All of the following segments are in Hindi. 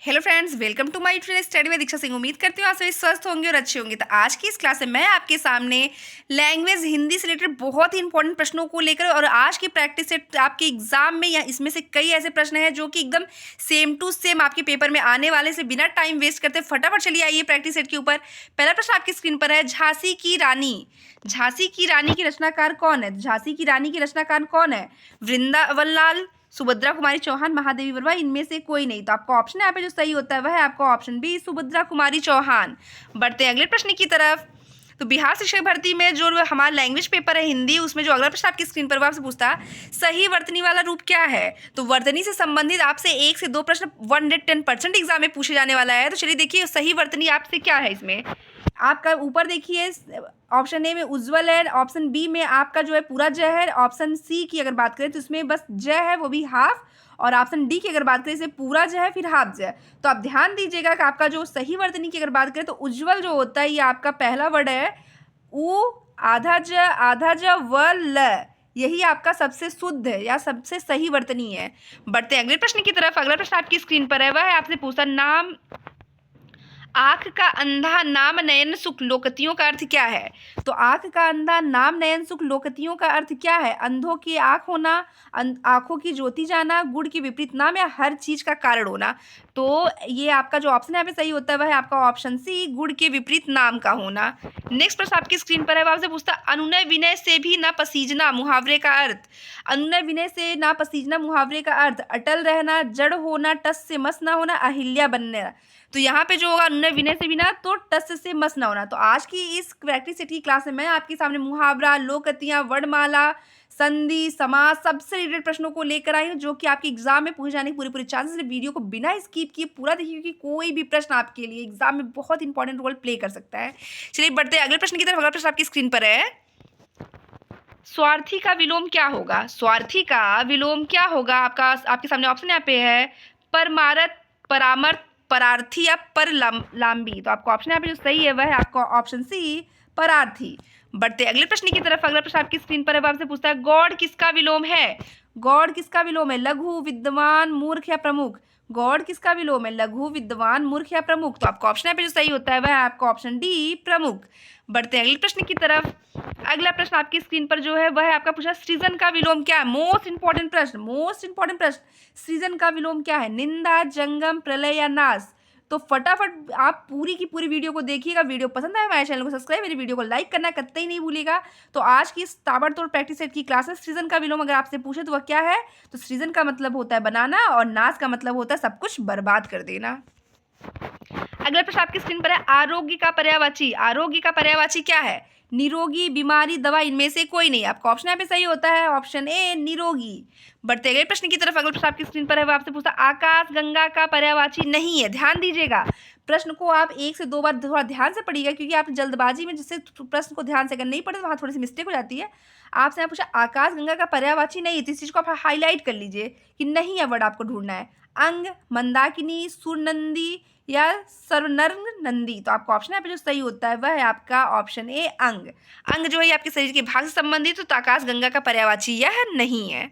Hello friends, welcome to my train study में दीक्षा सिंह। उम्मीद करती हूँ आप सभी स्वस्थ होंगे और अच्छे होंगे। तो आज की इस क्लास में मैं आपके सामने लैंग्वेज हिंदी से रिलेटेड बहुत ही इंपॉर्टेंट प्रश्नों को लेकर और आज की प्रैक्टिस सेट आपके एग्जाम में या इसमें से कई ऐसे प्रश्न हैं जो कि एकदम सेम टू सेम आपके पेपर में आने वाले से बिना टाइम वेस्ट करते फटाफट चलिए आइए प्रैक्टिस सेट के ऊपर। पहला प्रश्न आपकी स्क्रीन पर है, झांसी की रानी। झांसी की रानी की रचनाकार कौन है? झांसी की रानी की रचनाकार कौन है? वृंदावन लाल, सुभद्रा कुमारी चौहान, महादेवी वर्मा, इनमें से कोई नहीं। तो आपका ऑप्शन यहाँ पे जो सही होता है वह है आपका ऑप्शन बी, सुभद्रा कुमारी चौहान। बढ़ते हैं अगले प्रश्न की तरफ। तो बिहार शिक्षक भर्ती में जो हमारा लैंग्वेज पेपर है हिंदी, उसमें जो अगला प्रश्न आपकी स्क्रीन पर वो आपसे पूछता है, सही वर्तनी वाला रूप क्या है? तो वर्तनी से संबंधित आपसे 1 से 2 प्रश्न 110% एग्जाम में पूछे जाने वाला है। तो चलिए देखिए सही वर्तनी आपसे क्या है। इसमें आपका ऊपर देखिए ऑप्शन ए में उज्जवल है, ऑप्शन बी में आपका जो है पूरा जय है, ऑप्शन सी की अगर बात करें तो इसमें बस जय है वो भी हाफ, और ऑप्शन डी की अगर बात करें इसे पूरा जय है फिर हाफ जय। तो आप ध्यान दीजिएगा कि आपका जो सही वर्तनी की अगर बात करें तो उज्जवल जो होता है ये आपका पहला वर्ड है, उ आधा ज व ल, यही आपका सबसे शुद्ध है या सबसे सही वर्तनी है। बढ़ते अगले प्रश्न की तरफ। अगला प्रश्न आपकी स्क्रीन पर है, वह है आपसे पूछा, नाम आँख का अंधा नाम नयन सुख लोकतियों का अर्थ क्या है? तो आँख का अंधा नाम नयन सुख लोकतियों का अर्थ क्या है? अंधों की आँख होना, आँखों की ज्योति जाना, गुड़ की विपरीत नाम, या हर चीज का कारण होना। तो ये आपका जो ऑप्शन यहाँ पे सही होता है वह है आपका ऑप्शन सी, गुड़ के विपरीत नाम का होना। नेक्स्ट प्रश्न आपकी स्क्रीन पर है, आपसे पूछता, अनुनय विनय से भी ना पसीजना मुहावरे का अर्थ। अनुनय विनय से ना पसीजना मुहावरे का अर्थ अटल रहना, जड़ होना, टस से मस ना होना, अहिल्या बनना। तो यहाँ पे जो होगा अनुनय विनय से बिना तो टस से मस ना होना। तो आज की इस प्रैक्टिस सेट की क्लास में मैं आपके सामने मुहावरा, लोकतियाँ, वर्णमाला, संधि, समास सबसे रिलेटेड प्रश्नों को लेकर आई हूँ जो कि आपके एग्जाम में पूछे जाने के पूरे चांसेस है। वीडियो को बिना स्किप किए पूरा देखिए क्योंकि कोई भी प्रश्न आपके लिए एग्जाम में बहुत इंपॉर्टेंट रोल प्ले कर सकता है। चलिए बढ़ते हैं अगले प्रश्न की तरफ। अगला प्रश्न आपकी स्क्रीन पर है, स्वार्थी का विलोम क्या होगा? स्वार्थी का विलोम क्या होगा? आपके सामने ऑप्शन यहाँ पे है, परमारथ, परामर्थ, परार्थी या परलाम्बी। तो आपका ऑप्शन यहाँ पे जो सही है वह है आपका ऑप्शन सी, परार्थी। बढ़ते अगले प्रश्न की तरफ। अगला प्रश्न आपकी स्क्रीन पर है, आपसे पूछता है, गॉड किसका विलोम है? गॉड किसका विलोम है? लघु, विद्वान, मूर्ख या प्रमुख? गॉड किसका विलोम है? लघु, विद्वान, मूर्ख या प्रमुख? तो आपका ऑप्शन यहाँ पे जो सही होता है वह है आपका ऑप्शन डी, प्रमुख। बढ़ते हैं अगले प्रश्न की तरफ। अगला प्रश्न आपकी स्क्रीन पर जो है वह है आपका पूछा, सृजन का विलोम क्या है? मोस्ट इंपॉर्टेंट प्रश्न, मोस्ट इंपॉर्टेंट प्रश्न, सृजन का विलोम क्या है? निंदा, जंगम, प्रलय या नाश? तो फटाफट आप पूरी की पूरी वीडियो को देखिएगा। वीडियो पसंद आए हमारे चैनल को सब्सक्राइब, मेरी वीडियो को लाइक करना कतई नहीं भूलिएगा। तो आज की इस ताबड़तोड़ प्रैक्टिस सेट की क्लासेस, सृजन का विलोम अगर आपसे पूछे तो वह क्या है? तो सृजन का मतलब होता है बनाना और नाश का मतलब होता है सब कुछ बर्बाद कर देना। अगला प्रश्न आपकी स्क्रीन पर है, आरोग्य का पर्यायवाची। आरोग्य का पर्यायवाची क्या है? निरोगी, बीमारी, दवा, इनमें से कोई नहीं। आपका ऑप्शन यहाँ पे सही होता है ऑप्शन ए, निरोगी। बढ़ते अगले प्रश्न की तरफ। अगला प्रश्न आपकी स्क्रीन पर है, वो आपसे पूछता, आकाश गंगा का पर्यायवाची नहीं है। ध्यान दीजिएगा, प्रश्न को आप 1 से 2 बार थोड़ा ध्यान से पढ़िएगा क्योंकि आप जल्दबाजी में जिससे प्रश्न को ध्यान से अगर नहीं पढ़े तो वहाँ थोड़ी सी मिस्टेक हो जाती है। आपसे यहाँ पूछा आकाश गंगा का पर्यायवाची नहीं है, तो इस चीज को आप हाईलाइट कर लीजिए कि नहीं है वर्ड आपको ढूंढना है। अंग, मंदाकिनी, सुरनंदी या सर्वनर्म नंदी। तो आपका ऑप्शन यहाँ पे जो सही होता है वह है आपका ऑप्शन ए, अंग। अंग जो है आपके शरीर के भाग से संबंधित, तो आकाश गंगा का पर्यायवाची यह नहीं है।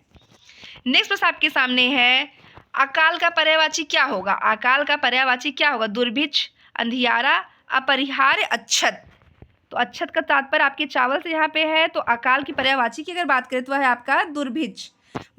नेक्स्ट प्रश्न आपके सामने है, अकाल का पर्यायवाची क्या होगा? अकाल का पर्यायवाची क्या होगा? दुर्भिक्ष, अंधियारा, अपरिहार्य, अच्छत। तो अच्छत का तात्पर्य आपके चावल से यहाँ पे है, तो अकाल की पर्यायवाची की अगर बात करें तो वह है आपका दुर्भिक्ष।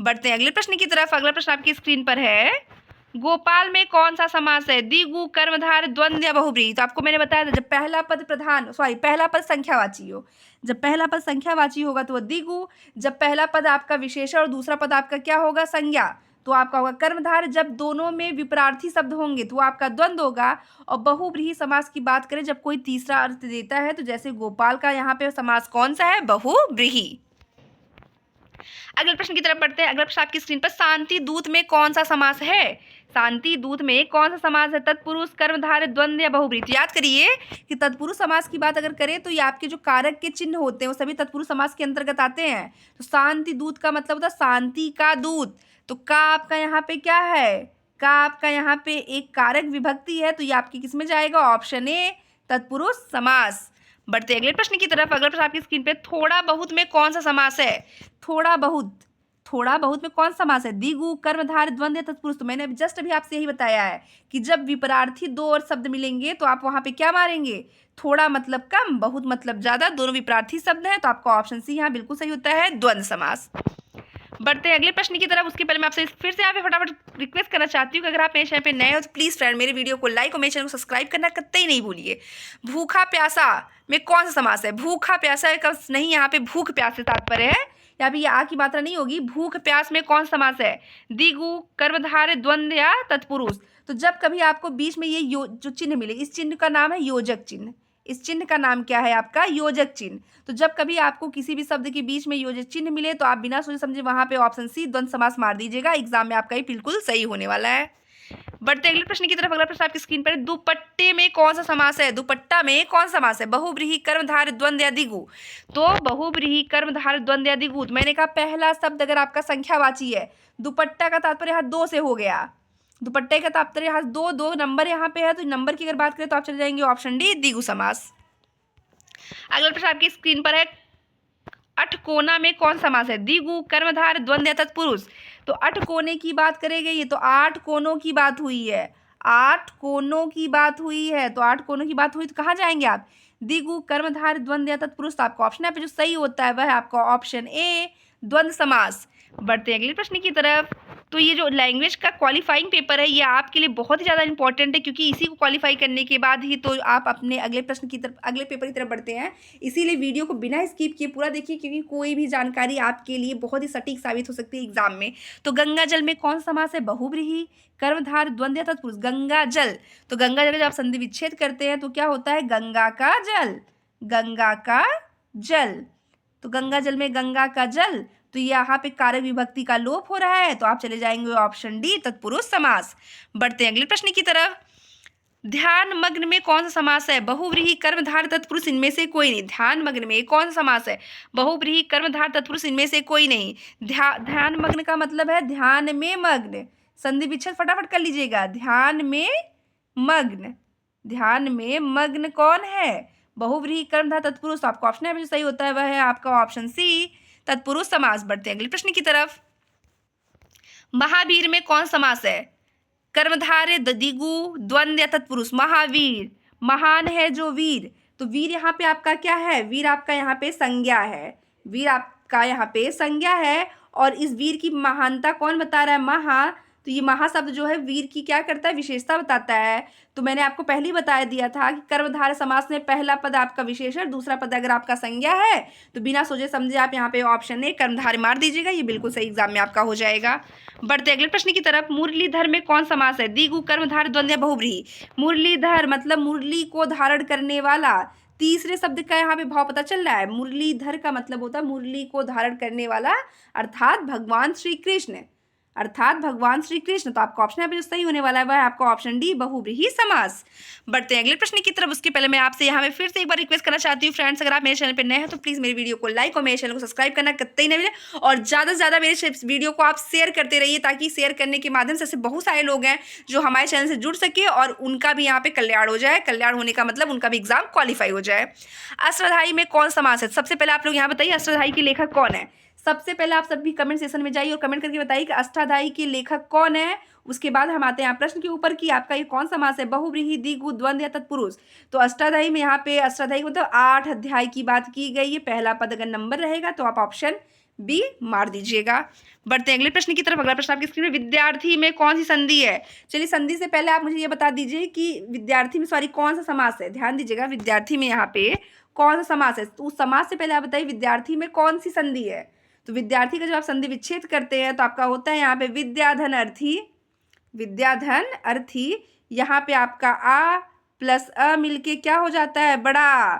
बढ़ते हैं अगले प्रश्न की तरफ। अगला प्रश्न आपकी स्क्रीन पर है, गोपाल में कौन सा समास है? द्विगु, कर्मधार, द्वंद्व या बहुब्रीहि। तो आपको मैंने बताया था जब पहला पद पहला पद संख्यावाची हो, जब पहला पद संख्यावाची होगा तो वह द्विगु, जब पहला पद आपका विशेषण और दूसरा पद आपका क्या होगा? संज्ञा, तो आपका होगा कर्मधार। जब दोनों में विपरार्थी शब्द होंगे तो आपका द्वंद्व होगा। और बहुब्रीहि समास की बात करें जब कोई तीसरा अर्थ देता है, तो जैसे गोपाल का यहाँ पे समास कौन सा है? बहुब्रीहि। अगले प्रश्न की तरफ बढ़ते हैं। अगला प्रश्न आपकी स्क्रीन पर, शांति दूत में कौन सा समास है? शांति दूत में कौन सा समास है? तत्पुरुष, कर्मधारय, द्वंद्व या बहुब्रीहि। याद करिए कि तत्पुरुष समास की बात अगर करें तो ये आपके जो कारक के चिन्ह होते हैं वो सभी तत्पुरुष समास के अंतर्गत आते हैं। तो शांति दूत का मतलब होता है शांति का दूत। तो का आपका यहाँ पे क्या है? का आपका यहाँ पे एक कारक विभक्ति है, तो ये आपकी किस में जाएगा? ऑप्शन ए, तत्पुरुष समास। बढ़ते अगले प्रश्न की तरफ। अगला प्रश्न आपकी स्क्रीन पे, थोड़ा बहुत में कौन सा समास है? थोड़ा बहुत, थोड़ा बहुत में कौन समास है? द्विगु, कर्मधारय, द्वंद्व या तत्पुरुष। तो मैंने अभी आपसे यही बताया है कि जब विपरार्थी दो और शब्द मिलेंगे तो आप वहां पे क्या मारेंगे? थोड़ा मतलब कम, बहुत मतलब ज्यादा, दोनों विपरार्थी शब्द हैं, तो आपका ऑप्शन सी यहाँ बिल्कुल सही होता है, द्वंद्व समास। बढ़ते हैं अगले प्रश्न की तरफ। उसके पहले मैं आपसे फिर से यहाँ पे फटाफट रिक्वेस्ट करना चाहती हूँ कि अगर आप मेरे चैनल पे नए हो तो प्लीज़ फ्रेंड मेरे वीडियो को लाइक और मेरे चैनल को सब्सक्राइब करना कतई नहीं भूलिए। भूखा प्यासा में कौन सा समास है? भूखा प्यासा का नहीं, यहाँ पे भूख प्यास से तात्पर्य है, यहाँ पे ये आ की मात्रा नहीं होगी। भूख प्यास में कौन समास है? द्विगु, कर्मधारय, द्वंद्व या तत्पुरुष। तो जब कभी आपको बीच में ये जो चिन्ह मिले, इस चिन्ह का नाम है योजक चिन्ह। इस चिन्ह का नाम क्या है आपका? योजक चिन्ह। तो जब कभी आपको किसी भी शब्द के बीच में योजक चिन्ह मिले तो आप बिना सोचे समझे वहां पे ऑप्शन सी द्वंद्व समास मार दीजिएगा। एग्जाम में आपका ये बिल्कुल सही होने वाला है। बढ़ते अगले प्रश्न की तरफ। अगला प्रश्न आपकी स्क्रीन पर है, दुपट्टे में कौन सा समास है? दुपट्टा में कौन सा समास है? बहुव्रीहि, कर्मधारय, द्वंद्व या द्विगु। तो बहुव्रीहि, कर्मधारय, द्वंद्व या द्विगु। तो मैंने कहा पहला शब्द अगर आपका संख्यावाची है, दुपट्टा का तात्पर्य यहाँ दो से हो गया। दुपट्टे का तात्पर्य यहाँ दो नंबर यहाँ पे है, तो नंबर की अगर बात करें तो आप चले जाएंगे ऑप्शन डी, द्विगु समास। अगला प्रश्न आपकी स्क्रीन पर है, अठकोना में कौन समास है? द्विगु, कर्मधारय, द्वंद्व या तत्पुरुष। तो अठकोने की बात करेंगे, ये तो 8 कोनों की बात हुई है। 8 कोनों की बात हुई है, तो 8 कोनों की बात हुई तो कहाँ जाएंगे आप? द्विगु, कर्मधारय, द्वंद्व या तत्पुरुष। तो आपका ऑप्शन यहाँ पे जो सही होता है वह है आपका ऑप्शन ए, द्वंद्व समास। बढ़ते हैं अगले प्रश्न की तरफ। तो ये जो लैंग्वेज का क्वालिफाइंग पेपर है ये आपके लिए बहुत ही ज़्यादा इंपॉर्टेंट है, क्योंकि इसी को क्वालिफाई करने के बाद ही तो आप अपने अगले प्रश्न की तरफ, अगले पेपर की तरफ बढ़ते हैं। इसीलिए वीडियो को बिना स्किप किए पूरा देखिए, क्योंकि कोई भी जानकारी आपके लिए बहुत ही सटीक साबित हो सकती है एग्जाम में। तो गंगा जल में कौन समास है? बहुव्रीहि, कर्मधारय, द्वंद्व या तत्पुरुष। गंगा जल, तो गंगा जल जब आप संधि विच्छेद करते हैं तो क्या होता है? गंगा का जल, गंगा का जल। तो गंगा जल में गंगा का जल, तो यहाँ पे कारक विभक्ति का लोप हो रहा है, तो आप चले जाएंगे ऑप्शन डी, तत्पुरुष समास। बढ़ते हैं अगले प्रश्न की तरफ। ध्यान मग्न में कौन सा समास है? बहुव्रीहि, कर्मधारय, तत्पुरुष, इनमें से कोई नहीं। ध्यान मग्न में कौन सा समास है? बहुव्रीहि, कर्मधारय, तत्पुरुष, इनमें से कोई नहीं। ध्यान मग्न का मतलब है ध्यान में मग्न। संधि विच्छेद फटाफट कर लीजिएगा। ध्यान में मग्न, ध्यान में मग्न कौन है? बहुव्रीहि, कर्मधारय, तत्पुरुष। आपका ऑप्शन है जो सही होता है वह है आपका ऑप्शन सी, तत्पुरुष समास। बढ़ते हैं अगले प्रश्न की तरफ। महावीर में कौन समास है? कर्मधारय, द्विगु, द्वंद्व या तत्पुरुष। महावीर, महान है जो वीर, तो वीर यहाँ पे आपका क्या है? वीर आपका यहाँ पे संज्ञा है। वीर आपका यहाँ पे संज्ञा है, और इस वीर की महानता कौन बता रहा है? महा। तो ये महा शब्द जो है वीर की क्या करता है? विशेषता बताता है। तो मैंने आपको पहले ही बता दिया था कि कर्मधारय समास में पहला पद आपका विशेषण, दूसरा पद अगर आपका संज्ञा है तो बिना सोचे समझे आप यहाँ पे ऑप्शन ए कर्मधारय मार दीजिएगा, ये बिल्कुल सही एग्जाम में आपका हो जाएगा। बढ़ते अगले प्रश्न की तरफ। मुरलीधर में कौन समास है? द्विगु, कर्मधारय, द्वंद्व या बहुव्रीहि। मुरलीधर मतलब मुरली को धारण करने वाला। तीसरे शब्द का यहाँ पे भाव पता चल रहा है। मुरलीधर का मतलब होता है मुरली को धारण करने वाला, अर्थात भगवान श्री कृष्ण, अर्थात भगवान श्री कृष्ण। तो आपका ऑप्शन यहाँ पे जो सही होने वाला है वह है आपका ऑप्शन डी, बहुव्रीहि समास। बढ़ते हैं अगले प्रश्न की तरफ। उसके पहले मैं आपसे यहाँ पे फिर से एक बार रिक्वेस्ट करना चाहती हूँ फ्रेंड्स, अगर आप मेरे चैनल पे नए हैं तो प्लीज़ मेरे वीडियो को लाइक और मेरे चैनल को सब्सक्राइब करना कतई नहीं भूलें, और ज़्यादा से ज़्यादा मेरे वीडियो को आप शेयर करते रहिए, ताकि शेयर करने के माध्यम से ऐसे बहुत सारे लोग हैं जो हमारे चैनल से जुड़ सके और उनका भी यहाँ पे कल्याण हो जाए। कल्याण होने का मतलब उनका भी एग्जाम क्वालिफाई हो जाए। अष्टाध्यायी में कौन समास है? सबसे पहले आप लोग यहाँ बताइए अष्टाध्यायी के लेखक कौन है? सबसे पहले आप सभी कमेंट सेशन में जाइए और कमेंट करके बताइए कि अष्टाध्यायी के लेखक कौन है। उसके बाद हम आते हैं प्रश्न के ऊपर कि आपका ये कौन सा समास है? बहुव्रीहि, द्विगु, द्वंद्व या तत्पुरुष। तो अष्टाध्यायी में यहाँ पे अष्टाध्यायी मतलब 8 अध्याय की बात की गई है। पहला पद अगर नंबर रहेगा तो आप ऑप्शन बी मार दीजिएगा। बढ़ते हैं अगले प्रश्न की तरफ। अगला प्रश्न आपकी स्क्रीन में, विद्यार्थी में कौन सी संधि है? चलिए संधि से पहले आप मुझे ये बता दीजिए कि विद्यार्थी में कौन सा समास है। ध्यान दीजिएगा, विद्यार्थी में यहाँ पे कौन सा समास है। तो उस समास से पहले आप बताइए विद्यार्थी में कौन सी संधि है। तो विद्यार्थी का जब आप संधि विच्छेद करते हैं तो आपका होता है यहाँ पे विद्याधन अर्थी, विद्याधन अर्थी। यहाँ पे आपका आ प्लस अ मिलके क्या हो जाता है? बड़ा।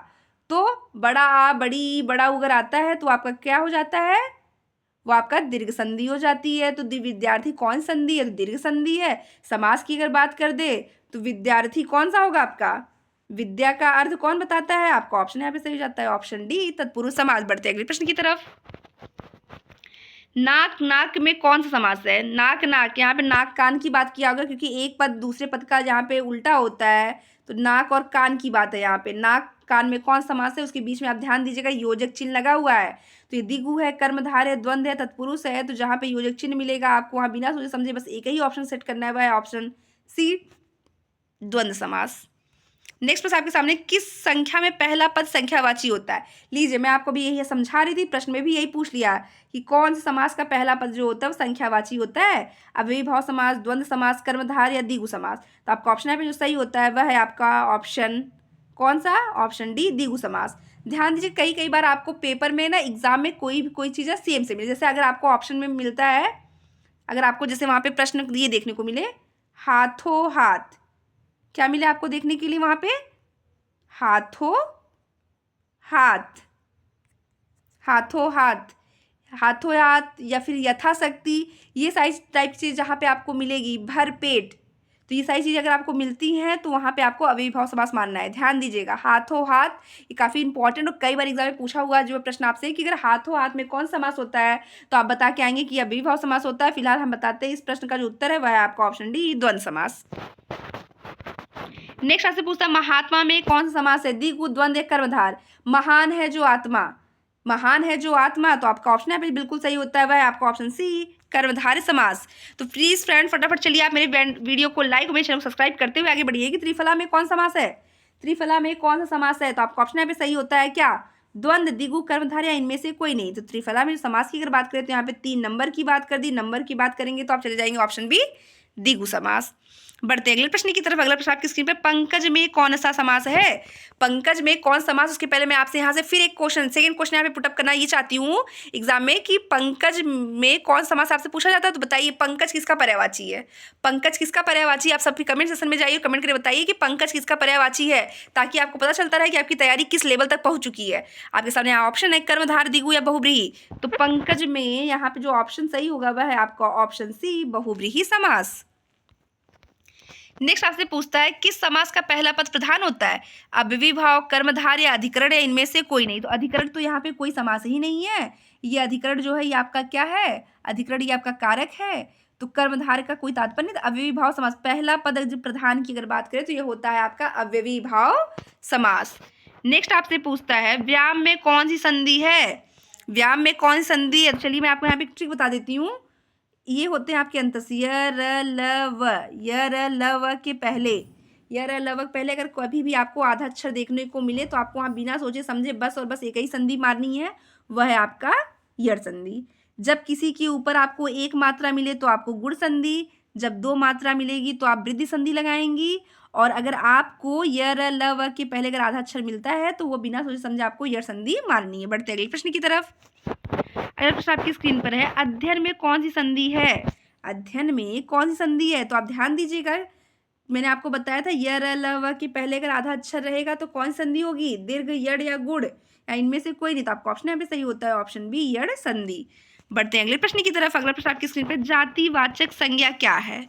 तो बड़ा आ, बड़ी, बड़ा अगर आता है तो आपका क्या हो जाता है? वो आपका दीर्घ संधि हो जाती है। तो विद्यार्थी कौन संधि है? तो दीर्घ संधि है। समास की अगर बात कर दे तो विद्यार्थी कौन सा होगा आपका? विद्या का अर्थ कौन बताता है? आपका ऑप्शन यहाँ पे सही हो जाता है ऑप्शन डी, तत्पुरुष समास। बढ़ते अगले प्रश्न की तरफ। नाक नाक में कौन सा समास है? नाक नाक, यहाँ पे नाक कान की बात किया होगा क्योंकि एक पद दूसरे पद का यहाँ पे उल्टा होता है, तो नाक और कान की बात है यहाँ पे। नाक कान में कौन समास है, उसके बीच में आप ध्यान दीजिएगा योजक चिन्ह लगा हुआ है। तो ये दिगु है, कर्मधारय है, द्वंद्व है, तत्पुरुष है, तो जहाँ पे योजक चिन्ह मिलेगा आपको वहाँ बिना सोचे समझे बस एक ही ऑप्शन सेट करना है, वह है ऑप्शन सी, द्वंद्व समास। नेक्स्ट प्रश्न आपके सामने, किस संख्या में पहला पद संख्यावाची होता है? लीजिए, मैं आपको भी यही समझा रही थी, प्रश्न में भी यही पूछ लिया कि कौन सा समास का पहला पद जो होता है वो संख्यावाची होता है? अव्ययीभाव समास, द्वंद्व समास, कर्मधारय या द्विगु समास। तो आपका ऑप्शन यहाँ पे जो सही होता है वह है आपका ऑप्शन कौन सा? ऑप्शन डी, द्विगु समास। ध्यान दीजिए, कई बार आपको पेपर में ना एग्जाम में कोई चीज़ है सेम से मिले। जैसे अगर आपको ऑप्शन में मिलता है, अगर आपको जैसे वहाँ पे प्रश्न ये देखने को मिले हाथों हाथ, क्या मिले आपको देखने के लिए वहाँ पे? हाथों हाथ, हाथों हाथ, हाथों हाथ या फिर यथाशक्ति, ये सारी टाइप चीज़ जहाँ पे आपको मिलेगी, भर पेट, तो ये सारी चीज़ अगर आपको मिलती हैं तो वहाँ पे आपको अव्ययीभाव समास मानना है। ध्यान दीजिएगा, हाथों हाथ ये काफ़ी इंपॉर्टेंट और कई बार एग्जाम में पूछा हुआ जो प्रश्न आपसे कि अगर हाथों हाथ में कौन समास होता है तो आप बता के आएंगे कि अव्ययीभाव समास होता है। फिलहाल हम बताते हैं इस प्रश्न का जो उत्तर है वह है आपका ऑप्शन डी, द्वंद्व समास। नेक्स्ट आपसे पूछता है महात्मा में कौन सा समास है? द्विगु, द्वंद्व, कर्मधार। महान है जो आत्मा, महान है जो आत्मा, तो आपका ऑप्शन यहाँ पे बिल्कुल सही होता है, वह है आपका ऑप्शन सी, कर्मधारय समास। तो प्लीज फ्रेंड फटाफट चलिए आप मेरे वीडियो को लाइक और मेरे चैनल को सब्सक्राइब करते हुए आगे बढ़िए कि त्रिफला में कौन समास है? त्रिफला में कौन सा समास है? तो आपका ऑप्शन यहाँ पे सही होता है क्या? द्वंद्व, द्विगु, कर्मधारय या इनमें से कोई नहीं। तो त्रिफला में समास की अगर बात करें तो यहाँ पे 3 नंबर की बात कर दी, नंबर की बात करेंगे तो आप चले जाएंगे ऑप्शन बी, द्विगु समास। बढ़ते अगले प्रश्न की तरफ। अगला प्रश्न आपकी स्क्रीन पे, पंकज में कौन सा समास है? पंकज में कौन समास? उसके पहले मैं आपसे यहाँ से फिर एक क्वेश्चन, सेकंड क्वेश्चन यहाँ पे पुटअप करना ये चाहती हूँ एग्जाम में कि पंकज में कौन समास आपसे पूछा जाता है, तो बताइए पंकज किसका पर्यायवाची है? पंकज किसका पर्यायवाची? आप सभी कमेंट सेक्शन में जाइए, कमेंट करके बताइए कि पंकज किसका पर्यायवाची है, ताकि आपको पता चलता रहे कि आपकी तैयारी किस लेवल तक पहुंच चुकी है। आपके सामने ऑप्शन है कर्मधार, द्विगु या बहुव्रीहि। तो पंकज में यहाँ पे जो ऑप्शन सही होगा वह है आपका ऑप्शन सी, बहुव्रीहि समास। नेक्स्ट आपसे पूछता है किस समास का पहला पद प्रधान होता है? अव्ययीभाव, कर्मधारय या अधिकरण या इनमें से कोई नहीं। तो अधिकरण तो यहाँ पे कोई समास ही नहीं है, ये अधिकरण जो है ये आपका क्या है? अधिकरण ये आपका कारक है, तो कर्मधारय का कोई तात्पर्य नहीं। तो अव्ययीभाव समास, पहला पद जो प्रधान की अगर बात करें तो ये होता है आपका अव्ययीभाव समास। नेक्स्ट आपसे पूछता है व्याम में कौन सी संधि है? व्याम में कौन सी संधि है? चलिए मैं आपको यहाँ पे एक ट्रिक बता देती हूँ। ये होते हैं आपके अंतस, य र ल व, य र ल व के पहले, य र ल व के पहले अगर कभी भी आपको आधा अक्षर देखने को मिले तो आपको वहाँ बिना सोचे समझे बस और बस एक ही संधि मारनी है, वह है आपका यड़ संधि। जब किसी के ऊपर आपको एक मात्रा मिले तो आपको गुण संधि, जब 2 मात्रा मिलेगी तो आप वृद्धि संधि लगाएंगी, और अगर आपको य र ल व के पहले अगर आधा अक्षर मिलता है तो वो बिना सोचे समझे आपको यड़ संधि मारनी है। बढ़ते अगले प्रश्न की तरफ। अगला प्रश्न आपकी स्क्रीन पर है, अध्ययन में कौन सी संधि है? अध्ययन में कौन सी संधि है? तो आप ध्यान दीजिएगा, मैंने आपको बताया था य र ल व के पहले अगर आधा अक्षर रहेगा तो कौन सी संधि होगी? दीर्घ, यड़ या गुड़, या इनमें से कोई नहीं। तो आपका ऑप्शन यहाँ पे सही होता है ऑप्शन बी, यड़ संधि। बढ़ते हैं अगले प्रश्न की तरफ। अगला प्रश्न आपकी स्क्रीन पर, जातिवाचक संज्ञा क्या है?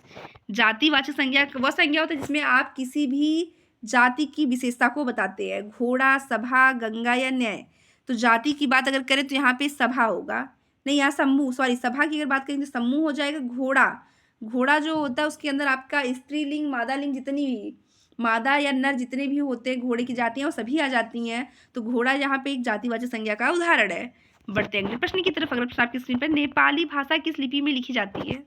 जातिवाचक संज्ञा वह संज्ञा होता है जिसमें आप किसी भी जाति की विशेषता को बताते हैं। घोड़ा, सभा, गंगा या न्याय। तो जाति की बात अगर करें तो यहाँ पे सभा होगा, नहीं यहाँ समूह, सॉरी सभा की अगर बात करें तो समूह हो जाएगा। घोड़ा, घोड़ा जो होता है उसके अंदर आपका स्त्रीलिंग, मादालिंग, जितनी भी मादा या नर जितने भी होते हैं घोड़े की जातियाँ वो सभी आ जाती हैं। तो घोड़ा यहाँ पे एक जातिवाचक संज्ञा का उदाहरण है। बढ़ते हैं अगले प्रश्न की तरफ। अगला प्रश्न आपकी स्क्रीन पर, नेपाली भाषा किस लिपि में लिखी जाती है?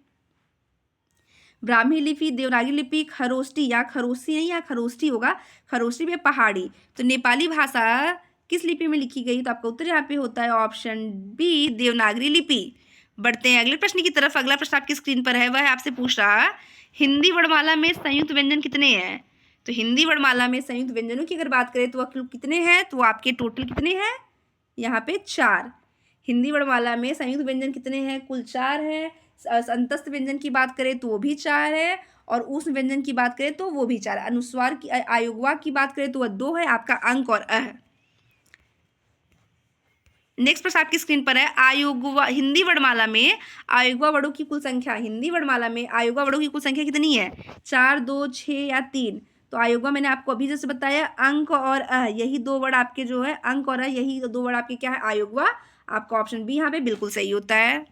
ब्राह्मी लिपि, देवनागरी लिपि, खरोष्टी, या खरोष्टी नहीं, या खरोष्टी होगा, खरोष्टी में पहाड़ी। तो नेपाली भाषा किस लिपि में लिखी गई? तो आपका उत्तर यहाँ पे होता है ऑप्शन बी, देवनागरी लिपि। बढ़ते हैं अगले प्रश्न की तरफ। अगला प्रश्न आपकी स्क्रीन पर है, वह आपसे पूछ रहा हिंदी वर्णमाला में संयुक्त व्यंजन कितने हैं? तो हिंदी वर्णमाला में संयुक्त व्यंजनों की अगर बात करें तो वह कितने हैं? तो आपके टोटल कितने हैं? यहाँ पे 4। हिंदी वर्णमाला में संयुक्त व्यंजन कितने हैं? कुल 4 है। अंतस्थ व्यंजन की बात करें तो वो भी 4 है, और ऊष्म व्यंजन की बात करें तो वो भी 4 है। अनुस्वार की, आयोगवा की बात करें तो वह 2 है, आपका अंक और अ है। नेक्स्ट प्रश्न आपकी स्क्रीन पर है, आयोगवा, हिंदी वर्णमाला में आयोगवा वर्णों की कुल संख्या, हिंदी वर्णमाला में आयोगवा वर्णों की कुल संख्या कितनी है? 4, 2, 6 या 3? तो आयोगवा मैंने आपको अभी जैसे बताया अंक और अ, यही 2 वर्ड आपके जो है अंक और अ, यही 2 वर्ड आपके क्या है? आयोगवा। आपका ऑप्शन बी यहाँ पे बिल्कुल सही होता है।